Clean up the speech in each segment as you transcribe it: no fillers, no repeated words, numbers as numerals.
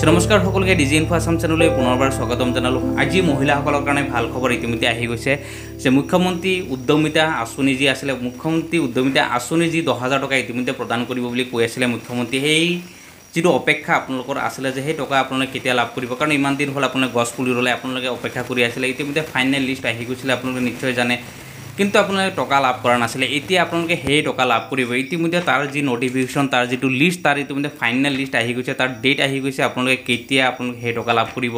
নমস্কাৰ সকলোকে ডিজি ইনফো আসাম চেনেললৈ পুনৰবাৰ স্বাগতম জনালোঁ। আজি মহিলাসকলৰ কাৰণে ভাল খবৰ ইতিমধ্যে আহি গৈছে যে মুখ্যমন্ত্ৰী উদ্যমিতা আঁচনি যি আছিলে মুখ্যমন্ত্ৰী উদ্যমিতা আঁচনি যি 10,000 টকা ইতিমধ্যে প্ৰদান কৰিব বুলি কৈ আছিলে মুখ্যমন্ত্ৰী সেই যিটো অপেক্ষা আপোনালোকৰ আছিলে যে সেই টকা আপোনালোকে কেতিয়া লাভ কৰিব কাৰণ ইমান দিন হ'ল আপোনালোকে গছ পুলি ৰুলে আপোনালোকে অপেক্ষা কৰি আছিলে ইতিমধ্যে ফাইনেল লিষ্ট আহি গৈছিলে আপোনালোকে নিশ্চয় জানে কিন্তু আপোনালোকে টকা লাভ কৰা নাছিলে এতিয়া আপোনালোকে সেই টকা লাভ কৰিব ইতিমধ্যে তাৰ যি নটিফিকেশ্যন তাৰ যিটো লিষ্ট তাৰ ইতিমধ্যে ফাইনেল লিষ্ট আহি গৈছে তাৰ ডেট আহি গৈছে আপোনালোকে কেতিয়া আপোনালোকে সেই টকা লাভ কৰিব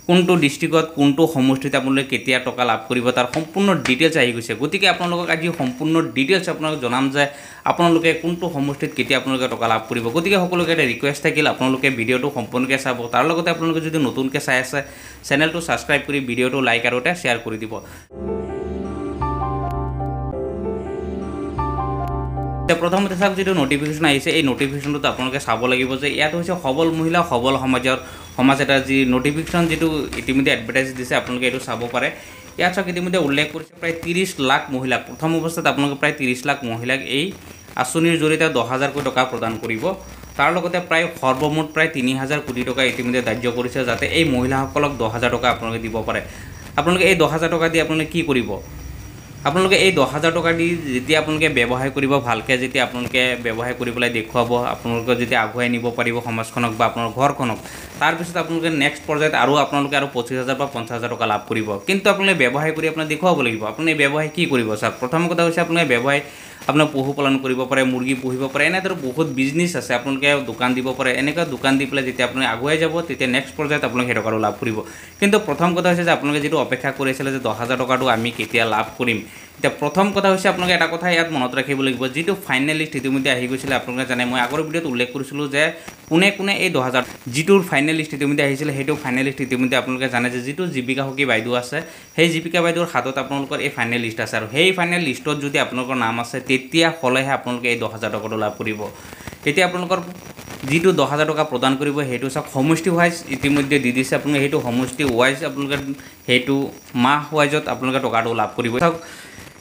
কোনটো ডিস্ট্ৰিক্টত কোনটো সমষ্টিত আপোনালোকে কেতিয়া টকা লাভ কৰিব তাৰ সম্পূৰ্ণ ডিটেইলছ আহি গৈছে গতিকে আপোনালোকক আজি সম্পূৰ্ণ ডিটেইলছ আপোনালোক জনাম যে আপোনালোকে কোনটো সমষ্টিত কেতিয়া আপোনালোকে টকা লাভ কৰিব গতিকে সকলোকে এটা ৰিকুৱেষ্ট থাকিল আপোনালোকে ভিডিঅ'টো সম্পূৰ্ণকৈ চাব তাৰ লগতে আপোনালোকে যদি নতুনকৈ চাই আছে চেনেলটো ছাবস্ক্ৰাইব কৰি ভিডিঅ'টো লাইক আৰু এটা শ্বেয়াৰ কৰি দিব প্ৰথমতে চাওক যেটো নোটিফিকেশন আহিছে এই নোটিফিকেশনটো আপোনালোকে চাব লাগিব যে ইয়াত হৈছে সবল মহিলা সবল সমাজ এটা যি নোটিফিকেশন যেটো ইতিমধ্যে এডভাৰটাইজ দিছে আপোনালোকে এটো চাব পাৰে ইয়াত চাওক ইতিমধ্যে উল্লেখ কৰিছে প্ৰায় 30 লাখ মহিলা প্ৰথম অৱস্থাত আপোনালোকে প্ৰায় 30 লাখ মহিলাক এই আঁচনিৰ জৰিয়তে 10,000 কোটি টকা প্ৰদান কৰিব তাৰ লগতে প্ৰায় সৰ্বমুঠ প্ৰায় 3,000 কোটি টকা ইতিমধ্যে ধাৰ্য কৰিছে যাতে এই মহিলাসকলক 10,000 টকা আপোনালোকে দিব পাৰে আপোনালোকে এই 10,000 টকা দি আপোনালোকে কি কৰিব আপোনালোকে এই 10,000 টকা দি যেতিয়া আপোনালোকে ব্যৱহাৰ কৰিব ভালকৈ যেতিয়া আপোনালোকে ব্যৱহাৰ কৰিবলৈ দেখুৱাব আপোনালোকে যেতিয়া আগুৱাই নিব পাৰিব সমাজখনক বা আপোনাৰ ঘৰখনক তাৰ পিছত আপোনালোকে নেক্সট পৰ্যায়ত আৰু আপোনালোকে আৰু 25,000 বা 50,000 টকা লাভ কৰিব কিন্তু আপোনালোকে ব্যৱহাৰ কৰি আপোনাক দেখুৱাব লাগিব আপুনি ব্যৱহাৰ কি কৰিব স্যাৰ প্ৰথম কথা হৈছে আপোনালোকে ব্যৱহাৰ আপোনাৰ পশুপালন কৰিব পাৰে মুৰ্গী পুহিব পাৰে এনেদৰে বহুত বিজনেছ আছে আপোনালোকে দোকান দিব পাৰে এনেকা দোকান দি পেলাই যেতিয়া আপুনি আগুৱাই যাব তেতিয়া নেক্সট পৰ্যায়ত আপোনালোকে সেই টকাটো লাভ কৰিব কিন্তু প্ৰথম কথা হৈছে যে আপোনালোকে যেটো অপেক্ষা কৰিছিল যে 10,000 টকাটো আমি কেতিয়া লাভ কৰিম এতিয়া প্ৰথম কথা হৈছে আপোনালোকে এটা কথা ইয়াত মনত ৰাখিব লাগিব যেটো ফাইনেল লিষ্ট ইতিমধ্যে আহি গৈছিল আপোনালোকে জানে মই আগৰ ভিডিঅ'ত উল্লেখ কৰিছিলোঁ যে কোনে কোনে এই 10,000 যেটোৰ ফাইনেল লিষ্ট ইতিমধ্যে আহিছিল হেটো ফাইনেল লিষ্ট ইতিমধ্যে আপোনালোকে জানে যে যেটো জীবিকা হকি বাইদেউ আছে সেই জীবিকা বাইদেউৰ হাতত আপোনালোকৰ এই ফাইনেল লিষ্ট আছে আৰু সেই ফাইনেল লিষ্টত যদি আপোনালোকৰ নাম আছে তেতিয়া হলেহে আপোনালোকে এই 10,000 টকাটো লাভ কৰিব এতিয়া আপোনালোকৰ যেটো 10,000 টকা প্ৰদান কৰিব হেটো সব সমষ্টি ওয়াইজ ইতিমধ্যে দি দিছে আপোনালোকে হেটো সমষ্টি ওয়াইজ আপোনালোকে হেটো মাহ ওয়াইজত আপোনালোকে টকাটো লাভ কৰিব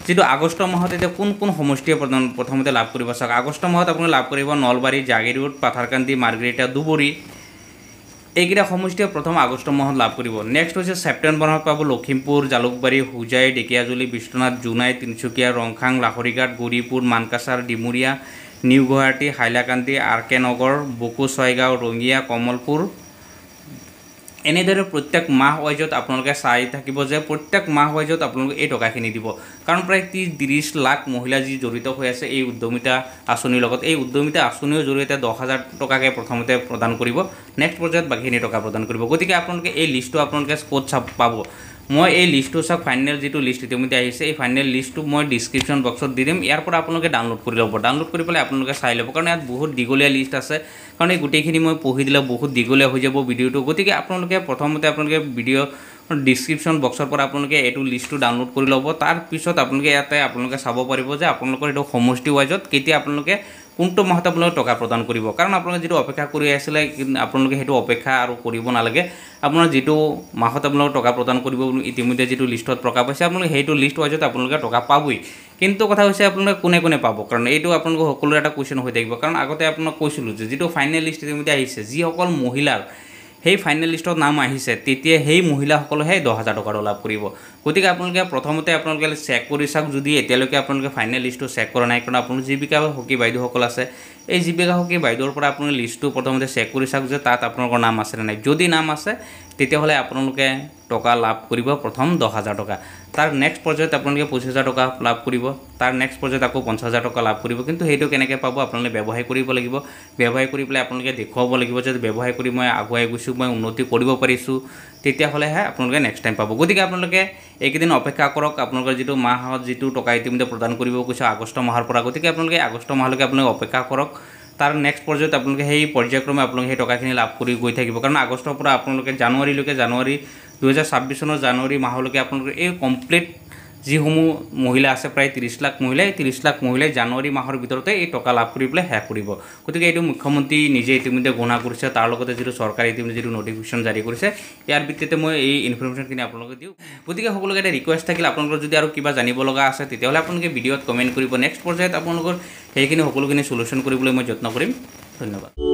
যেটো আগষ্ট মাহত এটা কোন কোন সমষ্টিয়ে প্ৰথমতে লাভ কৰিব চাওক আগষ্ট মাহত আপোনালোকে লাভ কৰিব নলবাৰী জাগিৰোড পাথাৰকান্দি মাৰ্গেৰিটা দুবৰি এইকেইটা সমষ্টিয়ে প্ৰথম আগষ্ট মাহত লাভ কৰিব নেক্সট হৈছে ছেপ্টেম্বৰ মাহত পাব লখিমপুৰ জালুকবাৰী হুজাই ডেকিয়াজুলি বিশ্বনাথ জুনাই তিনচুকীয়া ৰংখাং লাহৰিঘাট গৌৰীপুৰ মানকাছাৰ ডিমুৰিয়া নিউ গুৱাহাটী হাইলাকান্দি আৰকে নগৰ বুকু ছয়গাঁও ৰঙিয়া কমলপুৰ এনেদৰে প্ৰত্যেক মাহ ওয়াইজত আপোনালোকে চাই থাকিব যে প্ৰত্যেক মাহ ওয়াইজত আপোনালোকে এই টকাখিনি দিব কাৰণ প্ৰায় 30 লাখ মহিলা যি জড়িত হৈ আছে এই উদ্যমিতা আঁচনিৰ লগত এই উদ্যমিতা আঁচনিৰ জৰিয়তে 10,000 টকাকে প্ৰথমতে প্ৰদান কৰিব নেক্সট পৰ্যায়ত বাকিখিনি টকা প্ৰদান কৰিব গতিকে আপোনালোকে এই লিষ্টটো আপোনালোকে ক'ত পাব মই এই লিষ্টটো সব ফাইনেল যেটো লিষ্ট ইতিমধ্যে আহিছে এই ফাইনেল লিষ্টটো মই ডেসক্ৰিপচন বক্সত দি দিম ইয়াৰ পৰা আপোনালোকে ডাউনলোড কৰি ল'ব ডাউনলোড কৰি পেলাই আপোনালোকে চাই ল'ব কাৰণ ইয়াত বহুত দীঘলীয়া লিষ্ট আছে কাৰণ এই গোটেইখিনি মই পঢ়ি দিলে বহুত দীঘলীয়া হৈ যাব ভিডিঅ'টো গতিকে আপোনালোকে প্ৰথমতে আপোনালোকে ভিডিঅ' ডেসক্ৰিপচন বক্সৰ পৰা আপোনালোকে এটো লিষ্টটো ডাউনলোড কৰি ল'ব তাৰ পিছত আপোনালোকে ইয়াতে আপোনালোকে চাব পাৰিব যে আপোনালোকৰ এটো সমষ্টি ওয়াইজত কেতিয়া আপোনালোকে কোনটো মাহত আপোনালোকে টকা প্ৰদান কৰিব কাৰণ আপোনালোকে যেটো অপেক্ষা কৰি আছিল আপোনালোকে হেটো অপেক্ষা আৰু কৰিব নালাগে আপোনাৰ যেটো মাহত আপোনালোকে টকা প্ৰদান কৰিব ইতিমধ্যে যেটো লিষ্টত প্ৰকাশ পাইছে আপোনালোকে হেটো লিষ্ট ওয়াইজত আপোনালোকে টকা পাবই কিন্তু কথা হৈছে আপোনালোকে কোনে কোনে পাব কাৰণ এইটো আপোনালোক সকলোৰে এটা কোৱেশ্চন হৈ থাকিব কাৰণ আগতে আপোনাক কৈছিলোঁ যে যেটো ফাইনেল লিষ্ট ইতিমধ্যে আহিছে যি সকল মহিলাৰ সেই ফাইনেল লিষ্টত নাম আহিছে তেতিয়া সেই মহিলাসকলেহে 10,000 টকা লাভ কৰিব গতিকে আপোনালোকে প্ৰথমতে আপোনালোকে চেক কৰি চাওক যদি এতিয়ালৈকে আপোনালোকে ফাইনেল লিষ্টটো চেক কৰা নাই কাৰণ আপোনালোক জীবিকা হকি বাইদেউসকল আছে এই জীবিকা হকি বাইদেউৰ পৰা আপুনি লিষ্টটো প্ৰথমতে চেক কৰি চাওক যে তাত আপোনালোকৰ নাম আছে নাই যদি নাম আছে তেতিয়াহলে আপোনালোকে টকা লাভ কৰিব প্ৰথম 10,000 টকা তাৰ নেক্সট পৰ্যায়ত আপোনালোকে 25,000 টকা লাভ কৰিব তাৰ নেক্সট পৰ্যায়ত আকৌ 50,000 টকা লাভ কৰিব কিন্তু হেটো কেনেকৈ পাব আপোনালোকে ব্যৱহাৰ কৰিব লাগিব ব্যৱহাৰ কৰি পেলাই আপোনালোকে দেখুৱাব লাগিব যে ব্যৱহাৰ কৰি মই আগুৱাই গৈছো মই উন্নতি কৰিব পাৰিছো তেতিয়াহলেহে আপোনালোকে নেক্সট টাইম পাব গতিকে আপোনালোকে এইকেইদিন অপেক্ষা কৰক আপোনালোকৰ যেটো মাহত যেটো টকা ইতিমধ্যে প্ৰদান কৰিব কৈছে আগষ্ট মাহৰ পৰা গতিকে আপোনালোকে আগষ্ট মাহলৈকে আপোনালোকে অপেক্ষা কৰক তাৰ নেক্সট পৰ্যায়ত আপোনালোকে সেই পৰ্যায়ক্ৰমে আপোনালোকে সেই টকাখিনি লাভ কৰি গৈ থাকিব কাৰণ আগষ্টৰ পৰা আপোনালোকে জানুৱাৰীলৈকে জানুৱাৰী 2026 চনৰ জানুৱাৰী মাহলৈকে আপোনালোকে এই কমপ্লিট যিসমূহ মহিলা আছে প্ৰায় 30 লাখ মহিলা 30 লাখ মহিলাই জানুৱাৰী মাহৰ ভিতৰতে এই টকা লাভ কৰি পেলাই শেষ কৰিব গতিকে এইটো মুখ্যমন্ত্ৰী নিজে ইতিমধ্যে ঘোষণা কৰিছে তাৰ লগতে যেটো চৰকাৰে ইতিমধ্যে যেটো নোটিফিকেশন জাৰি কৰিছে ইয়াৰ ভিত্তিতে মই এই ইনফৰমেশনখিনি আপোনালোকক দিও গতিকে সকলোকে এটা ৰিকুৱেষ্ট থাকিল আপোনালোকৰ যদি আৰু কিবা জানিব লগা আছে তেতিয়াহলে আপোনালোকে ভিডিঅ'ত কমেন্ট কৰিব নেক্সট পৰ্যায়ত আপোনালোকৰ সেইখিনি সকলোখিনি সলিউশন কৰিবলৈ মই যত্ন কৰিম ধন্যবাদ।